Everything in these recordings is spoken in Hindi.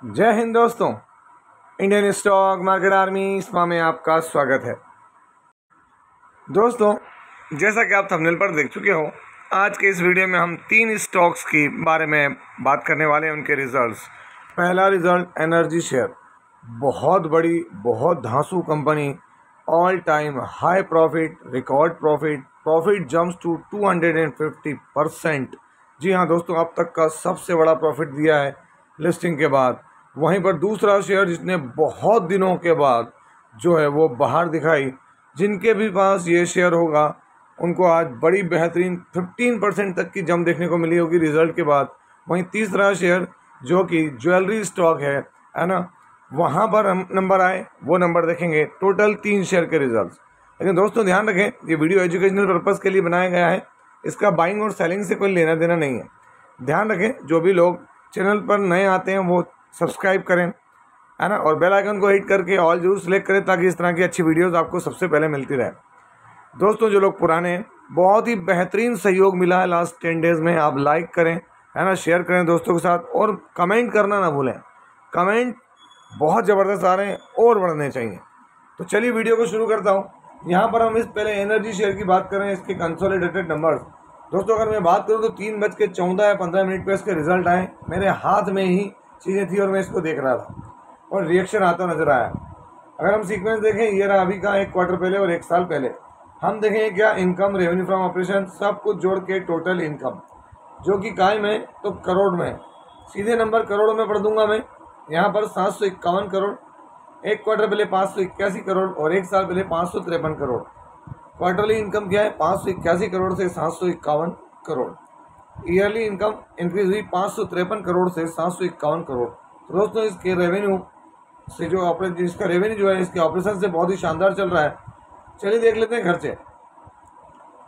जय हिंद दोस्तों। इंडियन स्टॉक मार्केट आर्मी इसमा में आपका स्वागत है। दोस्तों, जैसा कि आप थंबनेल पर देख चुके हो, आज के इस वीडियो में हम 3 स्टॉक्स के बारे में बात करने वाले हैं, उनके रिजल्ट्स। पहला रिजल्ट एनर्जी शेयर, बहुत बड़ी, बहुत धांसू company, all time high profit, record profit jumps to 250%। जी हाँ दोस्तों, अब तक का सबसे बड़ा प्रॉफिट दिया है लिस्टिंग के बाद। वहीं पर दूसरा शेयर जिसने बहुत दिनों के बाद जो है वो बाहर दिखाई, जिनके भी पास ये शेयर होगा उनको आज बड़ी बेहतरीन 15% तक की जंप देखने को मिली होगी रिजल्ट के बाद। वहीं तीसरा शेयर जो कि ज्वेलरी स्टॉक है ना, वहाँ पर हम नंबर आए, वो नंबर देखेंगे। टोटल 3 शेयर के रिजल्ट्स। लेकिन दोस्तों ध्यान रखें, ये वीडियो एजुकेशनल पर्पज़ के लिए बनाया गया है, इसका बाइंग और सेलिंग से कोई लेना देना नहीं है। ध्यान रखें, जो भी लोग चैनल पर नए आते हैं वो सब्सक्राइब करें, है ना, और बेल आइकन को हिट करके ऑल जरूर सेलेक्ट करें ताकि इस तरह की अच्छी वीडियोस आपको सबसे पहले मिलती रहे। दोस्तों, जो लोग पुराने हैं, बहुत ही बेहतरीन सहयोग मिला है लास्ट 10 डेज़ में। आप लाइक करें, है ना, शेयर करें दोस्तों के साथ, और कमेंट करना ना भूलें। कमेंट बहुत ज़बरदस्त आ रहे हैं और बढ़ने चाहिए। तो चलिए वीडियो को शुरू करता हूँ। यहाँ पर हम इस पहले एनर्जी शेयर की बात करें, इसके कंसोलिडेटेड नंबर्स। दोस्तों, अगर मैं बात करूँ तो 3:14 या 15 मिनट पर इसके रिजल्ट आए। मेरे हाथ में ही चीज़ें थी और मैं इसको देख रहा था और रिएक्शन आता नज़र आया। अगर हम सीक्वेंस देखें, ये रहा अभी का 1 क्वार्टर पहले और 1 साल पहले। हम देखें क्या इनकम, रेवेन्यू फ्रॉम ऑपरेशन, सब कुछ जोड़ के टोटल इनकम जो कि कायम है तो करोड़ में है। सीधे नंबर करोड़ों में पढ़ दूंगा मैं। यहाँ पर 751 करोड़, 1 क्वार्टर पहले 581 करोड़ और 1 साल पहले 553 करोड़। क्वार्टरली इनकम क्या है, 581 करोड़ से 751 करोड़। ईयरली इनकम इंक्रीज हुई 553 करोड़ से 751 करोड़। तो दोस्तों, इसके रेवेन्यू से इसका रेवेन्यू जो है इसके ऑपरेशन से बहुत ही शानदार चल रहा है। चलिए देख लेते हैं खर्चे।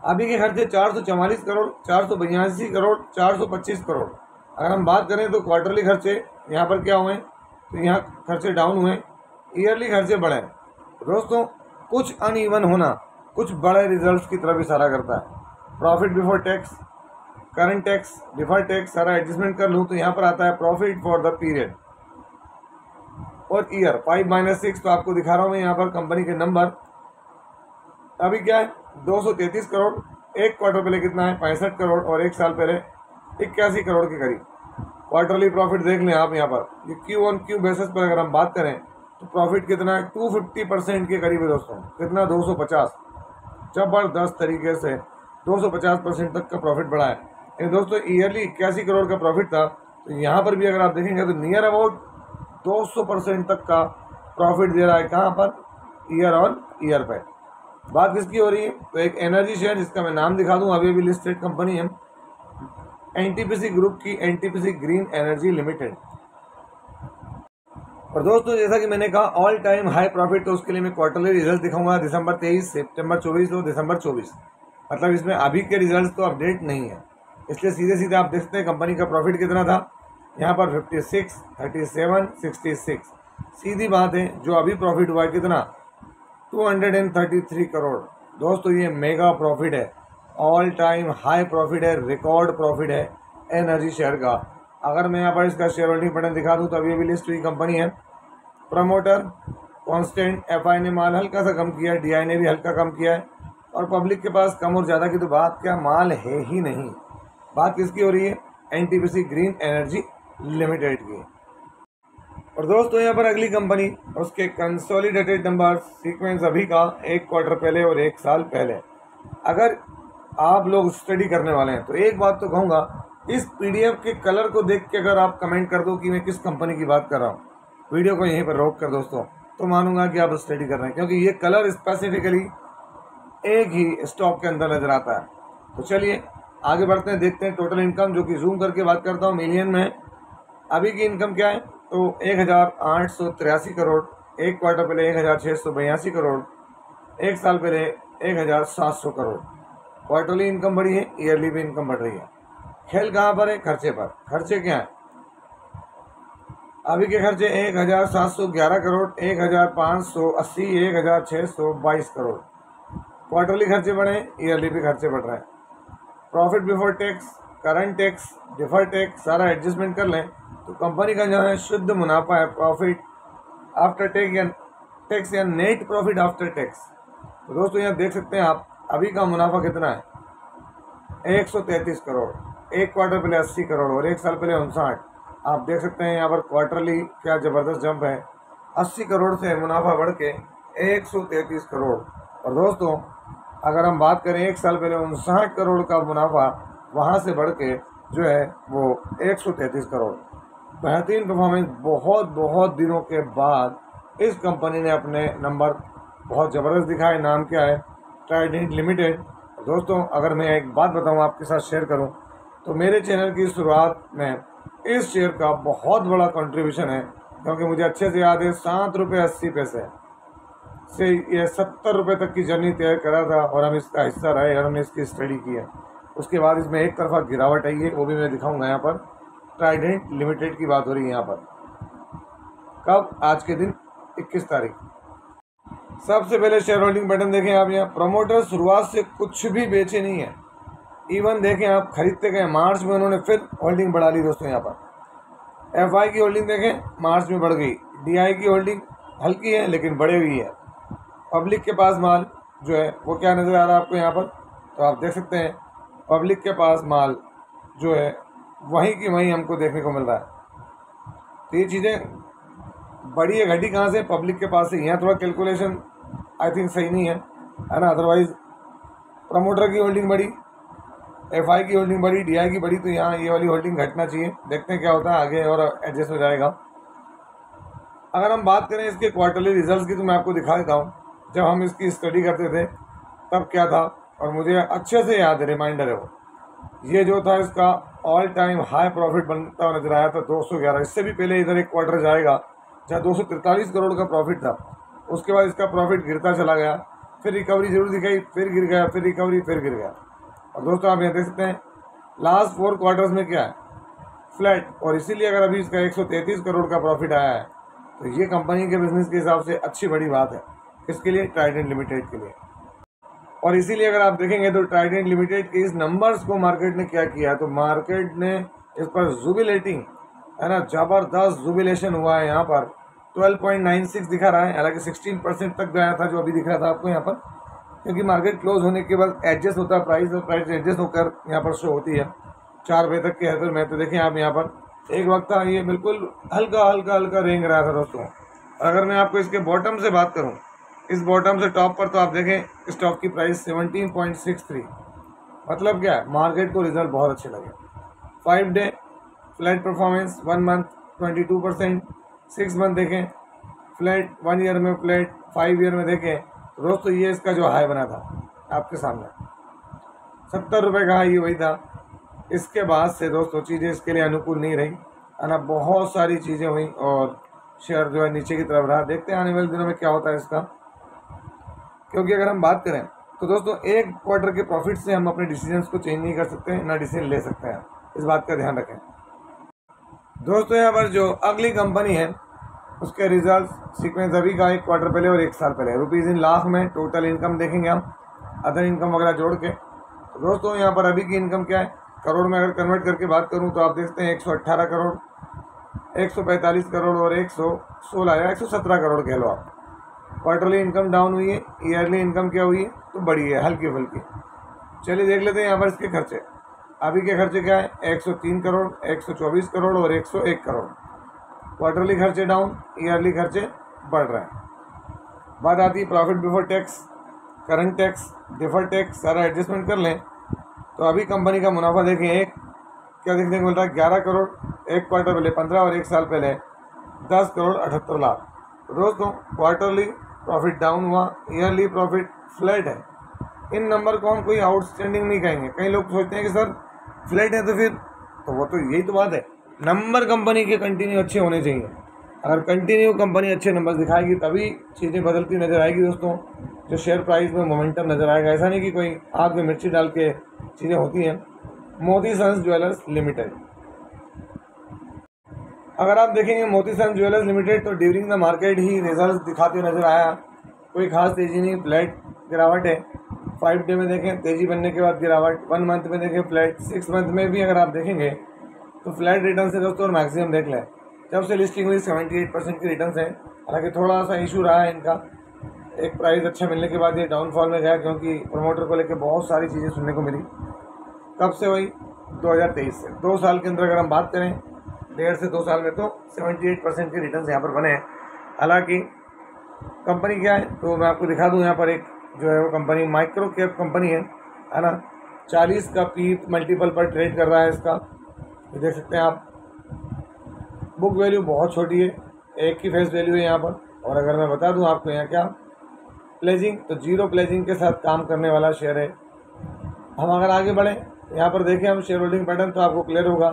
अभी के खर्चे 444 करोड़, 482 करोड़, 425 करोड़। अगर हम बात करें तो क्वार्टरली खर्चे यहाँ पर क्या हुए, तो यहाँ खर्चे डाउन हुए, ईयरली खर्चे बढ़े। दोस्तों, कुछ अनइवन होना कुछ बड़े रिजल्ट्स की तरफ इशारा करता है। Profit before tax, current tax, deferred tax सारा एडजस्टमेंट कर लूँ तो यहाँ पर आता है प्रॉफिट फॉर द पीरियड और ईयर 5-6। तो आपको दिखा रहा हूँ मैं यहाँ पर कंपनी के नंबर। अभी क्या है, 233 करोड़, 1 क्वार्टर पहले कितना है, 65 करोड़ और 1 साल पहले 81 करोड़ के करीब। क्वार्टरली प्रॉफिट देख लें आप यहाँ पर, ये क्यू ऑन क्यू बेसिस पर अगर हम बात करें तो प्रॉफिट कितना है, 250% के करीब है दोस्तों। कितना, 250। जबरदस्त तरीके से 250% तक का प्रॉफिट बढ़ा है। लेकिन दोस्तों, ईयरली 81 करोड़ का प्रॉफिट था, तो यहाँ पर भी अगर आप देखेंगे तो नियर अबाउट 200% तक का प्रॉफिट दे रहा है। कहाँ पर, ईयर ऑन ईयर पे। बात किसकी हो रही है, तो एक एनर्जी शेयर जिसका मैं नाम दिखा दूँ, अभी भी लिस्टेड कंपनी है, एनटीपीसी ग्रुप की एनटीपीसी ग्रीन एनर्जी लिमिटेड। और दोस्तों, जैसा कि मैंने कहा ऑल टाइम हाई प्रॉफिट, तो उसके लिए मैं क्वार्टरली रिजल्ट दिखाऊंगा दिसंबर 23, सितंबर 24 और दिसंबर 24। मतलब इसमें अभी के रिजल्ट तो अपडेट नहीं है, इसलिए सीधे सीधे आप देखते हैं कंपनी का प्रॉफिट कितना था। यहाँ पर 56, 37, 66। सीधी बात है, जो अभी प्रॉफिट हुआ है कितना, 233 करोड़। दोस्तों, ये मेगा प्रॉफिट है, ऑल टाइम हाई प्रॉफिट है, रिकॉर्ड प्रॉफिट है एनर्जी शेयर का। अगर मैं यहाँ पर इसका शेयर होल्डिंग पैटर्न दिखा दूँ तो अभी भी लिस्ट हुई कंपनी है। प्रमोटर कांस्टेंट, एफआई ने माल हल्का सा कम किया है, डीआई ने भी हल्का कम किया है, और पब्लिक के पास कम और ज़्यादा की तो बात क्या, माल है ही नहीं। बात किसकी हो रही है, एनटीपीसी ग्रीन एनर्जी लिमिटेड की। और दोस्तों, यहाँ पर अगली कंपनी, उसके कंसोलिडेटेड नंबर सीक्वेंस अभी का 1 क्वार्टर पहले और 1 साल पहले। अगर आप लोग स्टडी करने वाले हैं तो एक बात तो कहूँगा, इस पीडीएफ के कलर को देख के अगर आप कमेंट कर दो कि मैं किस कंपनी की बात कर रहा हूँ, वीडियो को यहीं पर रोक कर दोस्तों, तो मानूंगा कि आप स्टडी कर रहे हैं, क्योंकि ये कलर स्पेसिफिकली एक ही स्टॉक के अंदर नजर आता है। तो चलिए आगे बढ़ते हैं, देखते हैं टोटल इनकम, जो कि जूम करके बात करता हूँ, मिलियन में है। अभी की इनकम क्या है, तो 1883 करोड़, 1 क्वार्टर पहले 1682 करोड़, 1 साल पहले 1700 करोड़। क्वार्टरली इनकम बढ़ी है, ईयरली भी इनकम बढ़ रही है। खेल कहाँ पर है, खर्चे पर। खर्चे क्या है, अभी के खर्चे 1711 करोड़, 1580, 1622 करोड़। क्वार्टरली खर्चे बढ़े, ईयरली भी खर्चे बढ़ रहे हैं। Profit before tax, current tax, deferred tax सारा एडजस्टमेंट कर लें तो कंपनी का जो है शुद्ध मुनाफा है, प्रॉफिट आफ्टर टैक्स या नेट प्रॉफिट आफ्टर टैक्स। तो दोस्तों यहाँ देख सकते हैं आप अभी का मुनाफा कितना है, 133 करोड़। एक क्वार्टर पहले 80 करोड़ और एक साल पहले 59। आप देख सकते हैं यहाँ पर क्वार्टरली क्या ज़बरदस्त जंप है, 80 करोड़ से मुनाफा बढ़ के 133 करोड़। और दोस्तों अगर हम बात करें एक साल पहले 59 करोड़ का मुनाफा, वहाँ से बढ़ के जो है वो 133 करोड़। बेहतरीन परफॉर्मेंस। बहुत दिनों के बाद इस कंपनी ने अपने नंबर बहुत ज़बरदस्त दिखाए। नाम क्या है, ट्राइडेंट लिमिटेड। दोस्तों अगर मैं एक बात बताऊं, आपके साथ शेयर करूं, तो मेरे चैनल की शुरुआत में इस शेयर का बहुत बड़ा कंट्रीब्यूशन है, क्योंकि मुझे अच्छे से याद है 7.80 से ये 70 रुपये तक की जर्नी तय करा था और हम इसका हिस्सा रहे और हमने इसकी स्टडी की है। उसके बाद इसमें एक तरफा गिरावट आई है, वो भी मैं दिखाऊंगा। यहाँ पर ट्राइडेंट लिमिटेड की बात हो रही है। यहाँ पर कब, आज के दिन 21 तारीख। सबसे पहले शेयर होल्डिंग बटन देखें आप, यहाँ प्रमोटर शुरुआत से कुछ भी बेचे नहीं है। इवन देखें आप, खरीदते गए, मार्च में उन्होंने फिर होल्डिंग बढ़ा ली। दोस्तों यहाँ पर एफआई की होल्डिंग देखें, मार्च में बढ़ गई। डीआई की होल्डिंग हल्की है लेकिन बढ़े हुई है। पब्लिक के पास माल जो है वो क्या नज़र आ रहा है आपको यहाँ पर, तो आप देख सकते हैं पब्लिक के पास माल जो है वहीं की वहीं हमको देखने को मिल रहा है। तो ये चीज़ें बड़ी है घटी कहाँ से, पब्लिक के पास से। यहाँ थोड़ा कैलकुलेशन आई थिंक सही नहीं है ना। अदरवाइज प्रमोटर की होल्डिंग बढ़ी, एफआई की होल्डिंग बढ़ी, डीआई की बढ़ी, तो यहाँ ये वाली होल्डिंग घटना चाहिए। देखते हैं क्या होता है आगे और एडजस्ट हो जाएगा। अगर हम बात करें इसके क्वार्टरली रिजल्ट्स की, तो मैं आपको दिखा देता हूँ। जब हम इसकी स्टडी करते थे तब क्या था, और मुझे अच्छे से याद है, रिमाइंडर है वो। ये जो था इसका ऑल टाइम हाई प्रॉफिट बनता हुआ नजर आया था 211। इससे भी पहले इधर एक क्वार्टर जाएगा जहाँ 243 करोड़ का प्रॉफिट था। उसके बाद इसका प्रॉफिट गिरता चला गया, फिर रिकवरी जरूर दिखाई, फिर गिर गया, फिर रिकवरी, फिर गिर गया। और दोस्तों आप यहाँ देख सकते हैं लास्ट 4 क्वार्टर्स में क्या है, फ्लैट। और इसीलिए अगर अभी इसका 133 करोड़ का प्रॉफिट आया है, तो ये कंपनी के बिजनेस के हिसाब से अच्छी बड़ी बात है। किसके लिए, ट्राइडेंट लिमिटेड के लिए। और इसीलिए अगर आप देखेंगे तो ट्राइडेंट लिमिटेड के इस नंबर्स को मार्केट ने क्या किया, तो मार्केट ने इस पर जुबिलेटिंग है ना, ज़बरदस्त जुबिलेशन हुआ है। यहाँ पर 12.96 दिखा रहा है, हालांकि 16% तक गया था जो अभी दिख रहा था आपको यहाँ पर, क्योंकि मार्केट क्लोज होने के बाद एडजस्ट होता है प्राइस, और प्राइस एडजस्ट होकर यहाँ पर शो होती है 4 बजे तक के हद में। तो देखें आप यहाँ पर एक वक्त था ये बिल्कुल हल्का रेंग रहा था दोस्तों। अगर मैं आपको इसके बॉटम से बात करूँ, इस बॉटम से टॉप पर, तो आप देखें स्टॉक की प्राइस 17.63। मतलब क्या है, मार्केट को रिजल्ट बहुत अच्छे लगे। 5 day flat performance, 1 month 22%, 6 month देखें फ्लैट, 1 ईयर में फ्लैट, 5 ईयर में देखें। तो दोस्तों ये इसका जो हाई बना था आपके सामने 70 रुपये का हाई वही था। इसके बाद से दोस्तों चीज़ें इसके लिए अनुकूल नहीं रही है ना, बहुत सारी चीज़ें हुई और शेयर जो है नीचे की तरफ रहा। देखते हैं आने वाले दिनों में क्या होता है इसका, क्योंकि अगर हम बात करें तो दोस्तों एक क्वार्टर के प्रॉफिट से हम अपने डिसीजंस को चेंज नहीं कर सकते, ना डिसीजन ले सकते हैं। इस बात का ध्यान रखें दोस्तों। यहाँ पर जो अगली कंपनी है उसके रिजल्ट सीक्वेंस अभी का 1 क्वार्टर पहले और 1 साल पहले, रुपीज़ इन लाख में टोटल इनकम देखेंगे हम, अदर इनकम वगैरह जोड़ के। तो दोस्तों यहाँ पर अभी की इनकम क्या है, करोड़ में अगर कन्वर्ट करके बात करूँ तो आप देखते हैं 118 करोड़, 145 करोड़ और 116 या 117 करोड़ कह लो आप। क्वार्टरली इनकम डाउन हुई है, ईयरली इनकम क्या हुई है, तो बढ़ी है हल्की फुल्की। चलिए देख लेते हैं यहाँ पर इसके खर्चे। अभी के खर्चे क्या है, 103 करोड़, 124 करोड़ और 101 करोड़। क्वार्टरली खर्चे डाउन, ईयरली खर्चे बढ़ रहे हैं। बात आती है profit before tax, current tax, defer tax, सारा एडजस्टमेंट कर लें तो अभी कंपनी का मुनाफा देखें, एक क्या देखने को मिल रहा है, 11 करोड़ एक क्वार्टर पहले 15 और एक साल पहले 10 करोड़ 78 लाख। तो दोस्तों क्वार्टरली प्रॉफिट डाउन हुआ, ईयरली प्रॉफिट फ्लैट है। इन नंबर को हम कोई आउटस्टैंडिंग नहीं कहेंगे। कई लोग सोचते हैं कि सर फ्लैट है तो फिर, तो वो तो यही तो बात है, नंबर कंपनी के कंटिन्यू अच्छे होने चाहिए। अगर कंटिन्यू कंपनी अच्छे नंबर दिखाएगी तभी चीज़ें बदलती नज़र आएगी दोस्तों, जो शेयर प्राइस में मोमेंटम नज़र आएगा। ऐसा नहीं कि कोई आग में मिर्ची डाल के चीज़ें होती हैं। मोती सन्स ज्वेलर्स लिमिटेड, अगर आप देखेंगे मोती सन्स ज्वेलर्स लिमिटेड, तो during the market he result दिखाते हुए नज़र आया। कोई खास तेज़ी नहीं, फ्लैट गिरावट है। 5 डे में देखें तेज़ी बनने के बाद गिरावट, 1 मंथ में देखें फ्लैट, 6 मंथ में भी अगर आप देखेंगे तो फ्लैट रिटर्न से दोस्तों मैक्सिमम देख लें, जब से लिस्टिंग हुई 78% की रिटर्न है। हालांकि थोड़ा सा इशू रहा है इनका, एक प्राइस अच्छा मिलने के बाद ये डाउनफॉल में गया, क्योंकि प्रमोटर को लेकर बहुत सारी चीज़ें सुनने को मिली। कब से हुई? 2023 से। 2 साल के अंदर अगर हम बात करें, 1.5 से 2 साल में, तो 78% के रिटर्न यहाँ पर बने हैं। हालांकि कंपनी क्या है तो मैं आपको दिखा दूँ। यहाँ पर एक जो है वो कंपनी माइक्रो कैप कंपनी है ना। 40 का पी मल्टीपल पर ट्रेड कर रहा है इसका, ये देख सकते हैं आप। बुक वैल्यू बहुत छोटी है, 1 की फेस वैल्यू है यहाँ पर। और अगर मैं बता दूँ आपको यहाँ क्या प्लेजिंग, तो 0 प्लेजिंग के साथ काम करने वाला शेयर है। हम अगर आगे बढ़ें, यहाँ पर देखें हम शेयर होल्डिंग पैटर्न, तो आपको क्लियर होगा।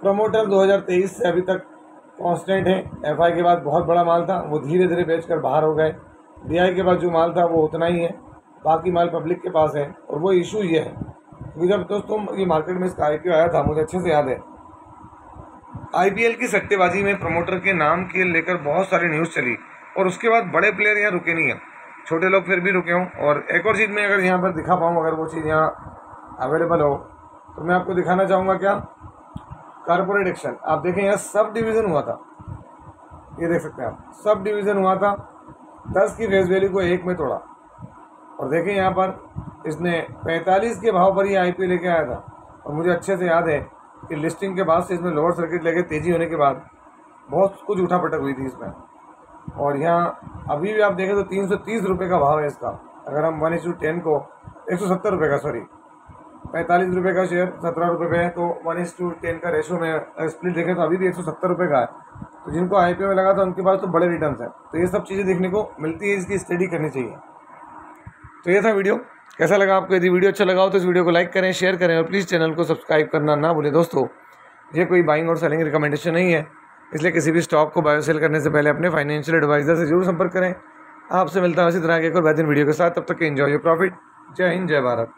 प्रमोटर 2023 से अभी तक कांस्टेंट है। एफआई के बाद बहुत बड़ा माल था, वो धीरे धीरे बेचकर बाहर हो गए। डीआई के बाद जो माल था वो उतना ही है, बाकी माल पब्लिक के पास है। और वो इशू ये है कि जब दोस्तों ये मार्केट में इसका आईपीओ आया था, मुझे अच्छे से याद है, आईपीएल की सट्टेबाजी में प्रमोटर के नाम के लेकर बहुत सारी न्यूज़ चली, और उसके बाद बड़े प्लेयर यहाँ रुके नहीं हैं, छोटे लोग फिर भी रुके हों। और एक और चीज़ मैं अगर यहाँ पर दिखा पाऊँ, अगर वो चीज़ यहाँ अवेलेबल हो, तो मैं आपको दिखाना चाहूँगा क्या, कॉर्पोरेट एक्शन। आप देखें यहाँ सब डिवीज़न हुआ था, ये देख सकते हैं आप, सब डिवीज़न हुआ था। 10 की फेस वैल्यू को 1 में तोड़ा। और देखें यहाँ पर इसने 45 के भाव पर ये आईपीओ लेके आया था। और मुझे अच्छे से याद है कि लिस्टिंग के बाद से इसमें लोअर सर्किट लेके तेज़ी होने के बाद बहुत कुछ उठा पटक हुई थी इसमें। और यहाँ अभी भी आप देखें तो 330 रुपये का भाव है इसका। अगर हम 1:10 को 170 रुपये का, सॉरी 45 रुपये का शेयर 17 रुपये पे है, तो 1:10 का रेशो में स्प्लिट देखें तो अभी भी 170 रुपये का है। तो जिनको आईपीओ में लगा था उनके पास तो बड़े रिटर्न्स हैं। तो ये सब चीज़ें देखने को मिलती है, इसकी स्टडी करनी चाहिए। तो ये था वीडियो, कैसा लगा आपको? यदि वीडियो अच्छा लगा हो तो इस वीडियो को लाइक करें, शेयर करें, और प्लीज़ चैनल को सब्सक्राइब करना ना भूलें। दोस्तों, ये कोई बाइंग और सेलिंग रिकमेंडेशन नहीं है, इसलिए किसी भी स्टॉक को बाय सेल करने से पहले अपने फाइनेंशियल एडवाइजर से जरूर संपर्क करें। आपसे मिलता हूं इसी तरह के एक और बेहतरीन वीडियो के साथ। तब तक एंजॉय योर प्रॉफिट। जय हिंद, जय भारत।